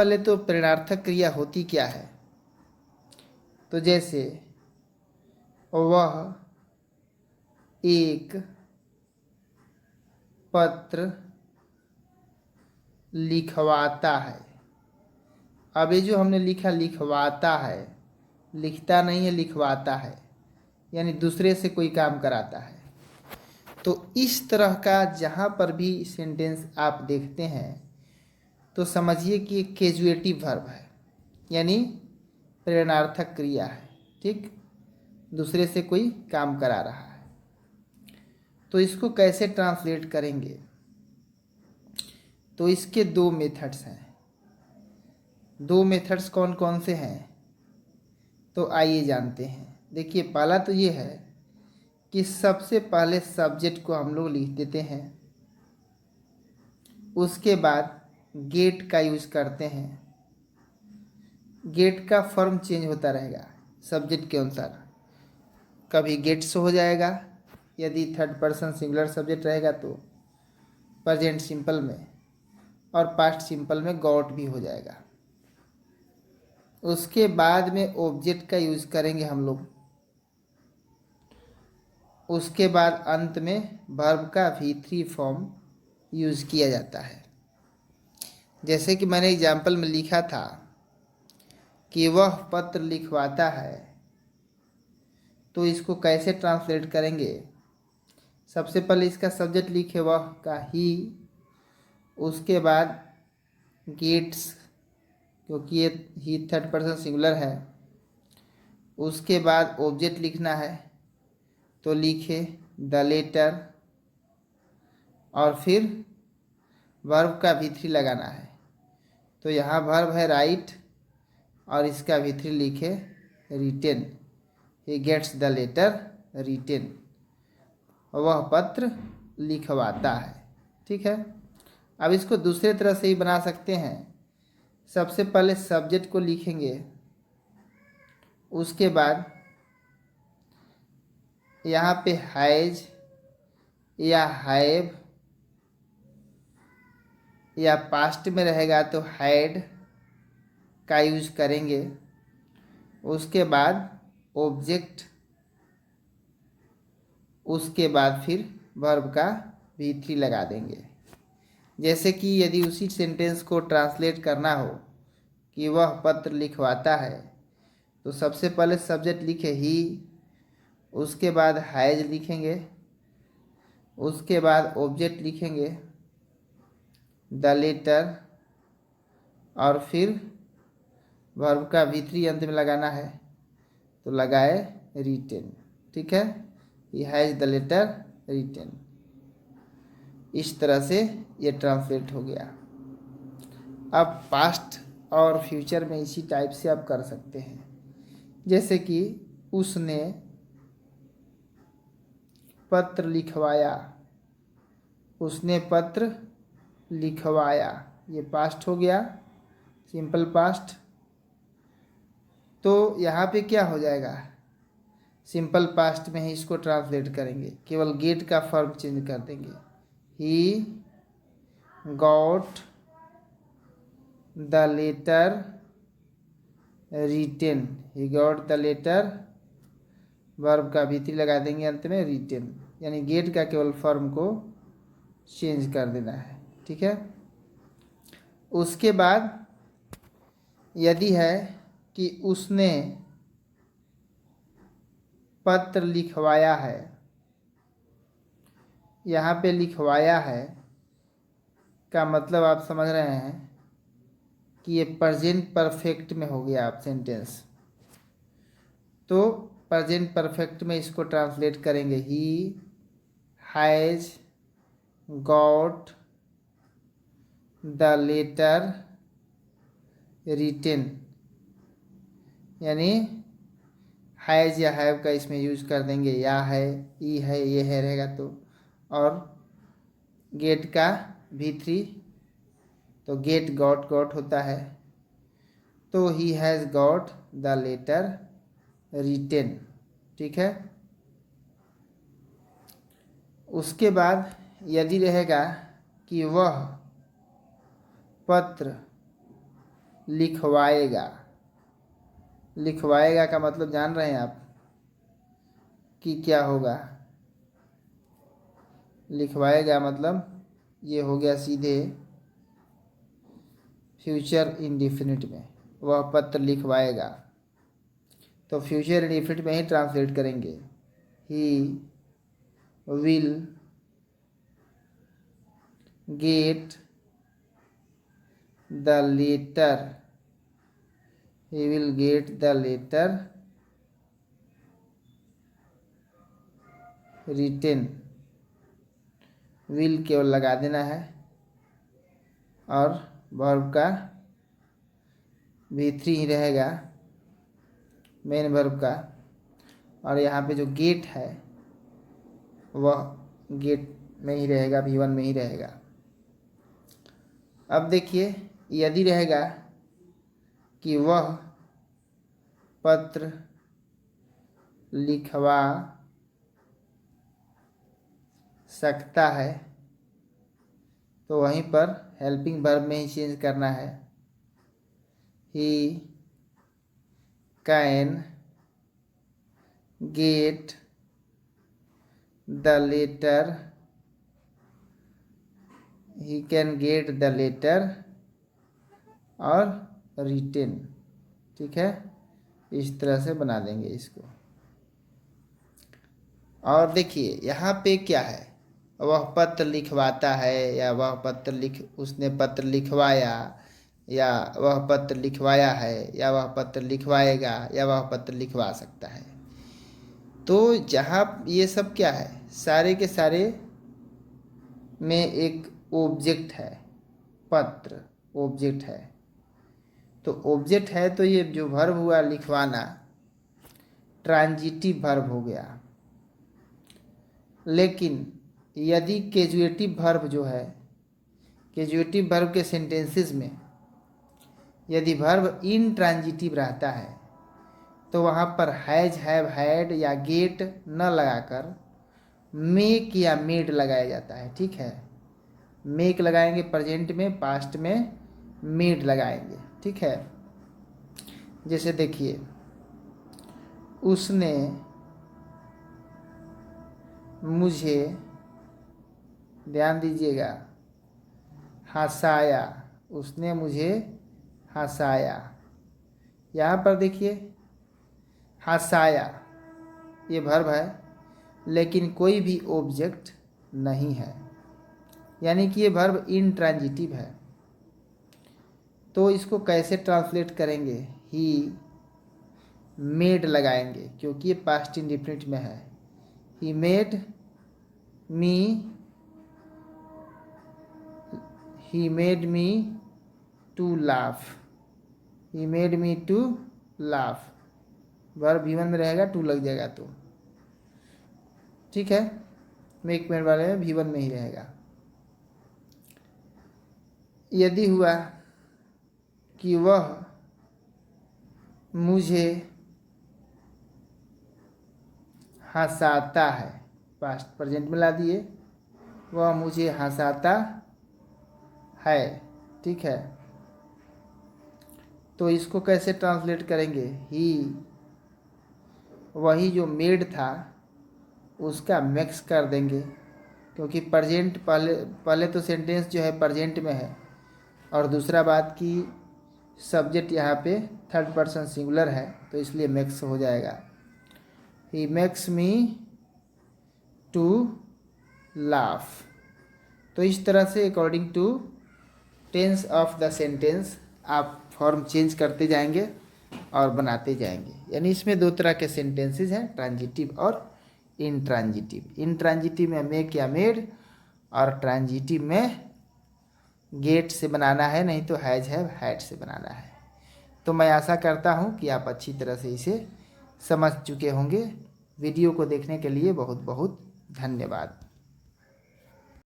पहले तो प्रेरणार्थक क्रिया होती क्या है। तो जैसे वह एक पत्र लिखवाता है। अब ये जो हमने लिखा लिखवाता है, लिखता नहीं है, लिखवाता है, यानी दूसरे से कोई काम कराता है। तो इस तरह का जहाँ पर भी सेंटेंस आप देखते हैं तो समझिए कि एक कैजुएटिव वर्ब है, यानी प्रेरणार्थक क्रिया है। ठीक, दूसरे से कोई काम करा रहा है। तो इसको कैसे ट्रांसलेट करेंगे, तो इसके दो मेथड्स हैं। दो मेथड्स कौन कौन से हैं, तो आइए जानते हैं। देखिए, पहला तो ये है कि सबसे पहले सब्जेक्ट को हम लोग लिख देते हैं, उसके बाद गेट का यूज करते हैं। गेट का फॉर्म चेंज होता रहेगा सब्जेक्ट के अनुसार। कभी गेट्स हो जाएगा, यदि थर्ड पर्सन सिंगुलर सब्जेक्ट रहेगा तो प्रेजेंट सिंपल में, और पास्ट सिंपल में गॉट भी हो जाएगा। उसके बाद में ऑब्जेक्ट का यूज करेंगे हम लोग। उसके बाद अंत में वर्ब का V3 फॉर्म यूज किया जाता है। जैसे कि मैंने एग्जाम्पल में लिखा था कि वह पत्र लिखवाता है, तो इसको कैसे ट्रांसलेट करेंगे। सबसे पहले इसका सब्जेक्ट लिखे वह का ही, उसके बाद गेट्स, क्योंकि ये ही थर्ड पर्सन सिंगुलर है। उसके बाद ऑब्जेक्ट लिखना है, तो लिखे द लेटर, और फिर वर्ब का V3 लगाना है। तो यहाँ वर्ब है राइट, और इसका V3 लिखे written. He gets the letter written, वह पत्र लिखवाता है। ठीक है। अब इसको दूसरे तरह से ही बना सकते हैं। सबसे पहले सब्जेक्ट को लिखेंगे, उसके बाद यहाँ पे हैज या हैव, या पास्ट में रहेगा तो हैड का यूज करेंगे। उसके बाद ऑब्जेक्ट, उसके बाद फिर वर्ब का V3 लगा देंगे। जैसे कि यदि उसी सेंटेंस को ट्रांसलेट करना हो कि वह पत्र लिखवाता है, तो सबसे पहले सब्जेक्ट लिखे ही, उसके बाद हैज लिखेंगे, उसके बाद ऑब्जेक्ट लिखेंगे द लेटर, और फिर वर्ब का V3 अंत में लगाना है, तो लगाए रिटेन। ठीक है, he has the letter written. इस तरह से ये ट्रांसलेट हो गया। अब पास्ट और फ्यूचर में इसी टाइप से आप कर सकते हैं। जैसे कि उसने पत्र लिखवाया, उसने पत्र लिखवाया, ये पास्ट हो गया, सिंपल पास्ट। तो यहाँ पे क्या हो जाएगा, सिंपल पास्ट में ही इसको ट्रांसलेट करेंगे, केवल गेट का फॉर्म चेंज कर देंगे। He got the letter written, he got the letter, verb का V3 लगा देंगे अंत में रिटेन, यानी गेट का केवल फॉर्म को चेंज कर देना है। ठीक है। उसके बाद यदि है कि उसने पत्र लिखवाया है, यहाँ पे लिखवाया है का मतलब आप समझ रहे हैं कि ये प्रेजेंट परफेक्ट में हो गया आप सेंटेंस। तो प्रेजेंट परफेक्ट में इसको ट्रांसलेट करेंगे, he has got the letter written, यानी हैज या हैव का इसमें यूज कर देंगे, या है, ई है, ये है रहेगा तो, और गेट का V3, तो गेट गॉट गॉट होता है, तो he has got the letter written. ठीक है। उसके बाद यदि रहेगा कि वह पत्र लिखवाएगा। लिखवाएगा का मतलब जान रहे हैं आप कि क्या होगा? लिखवाएगा मतलब ये हो गया सीधे फ्यूचर इंडेफिनिट में, वह पत्र लिखवाएगा। तो फ्यूचर इंडेफिनिट में ही ट्रांसलेट करेंगे। He will get the letter. He will get the letter written. Will केवल लगा देना है और वर्ब का V3 ही रहेगा, मेन वर्ब का। और यहाँ पे जो गेट है वह गेट में ही रहेगा, V1 में ही रहेगा। अब देखिए, यदि रहेगा कि वह पत्र लिखवा सकता है, तो वहीं पर हेल्पिंग वर्ब में ही चेंज करना है। He can get the letter. He can get the letter और रिटेन। ठीक है, इस तरह से बना देंगे इसको। और देखिए यहाँ पे क्या है, वह पत्र लिखवाता है या वह पत्र उसने पत्र लिखवाया, या वह पत्र लिखवाया है, या वह पत्र लिखवाएगा, या वह पत्र लिखवा सकता है। तो जहाँ ये सब क्या है, सारे के सारे में एक ऑब्जेक्ट है, पत्र ऑब्जेक्ट है। तो ऑब्जेक्ट है तो ये जो वर्ब हुआ लिखवाना, ट्रांजिटिव वर्ब हो गया। लेकिन यदि कैजुएटिव वर्ब जो है, कैजुएटिव वर्ब के सेंटेंसेस में यदि वर्ब इनट्रांजिटिव रहता है तो वहाँ पर हैज, हैव, हैड या गेट न लगाकर मेक या मेड लगाया जाता है। ठीक है, मेक लगाएंगे प्रेजेंट में, पास्ट में मेड लगाएंगे। ठीक है, जैसे देखिए, उसने मुझे, ध्यान दीजिएगा, हंसाया। उसने मुझे हंसाया। यहाँ पर देखिए, हंसाया ये वर्ब है लेकिन कोई भी ऑब्जेक्ट नहीं है, यानी कि ये वर्ब इनट्रांजिटिव है। तो इसको कैसे ट्रांसलेट करेंगे? ही मेड लगाएंगे क्योंकि ये पास्ट इंडेफिनिट में है। He made me, he made me to laugh। he made me to laugh, verb V1 में रहेगा, टू लग जाएगा तो। ठीक है, मेक मेड वाले में V1 में ही रहेगा। यदि हुआ कि वह मुझे हंसाता है, पास्ट प्रेजेंट में ला दिए, वह मुझे हंसाता है। ठीक है, तो इसको कैसे ट्रांसलेट करेंगे? ही, वही जो मेड था उसका मिक्स कर देंगे, क्योंकि प्रेजेंट पहले तो सेंटेंस जो है प्रेजेंट में है, और दूसरा बात कि सब्जेक्ट यहाँ पे थर्ड पर्सन सिंगुलर है, तो इसलिए मिक्स हो जाएगा। He makes me to laugh. तो इस तरह से according to tense of the sentence आप फॉर्म चेंज करते जाएंगे और बनाते जाएंगे। यानी इसमें दो तरह के सेंटेंसेस हैं, ट्रांजिटिव और इनट्रांजिटिव। इनट्रांजिटिव में मेक या मेड, और ट्रांजिटिव में गेट से बनाना है, नहीं तो हैज, हैव, हैड से बनाना है। तो मैं आशा करता हूँ कि आप अच्छी तरह से इसे समझ चुके होंगे। वीडियो को देखने के लिए बहुत बहुत धन्यवाद।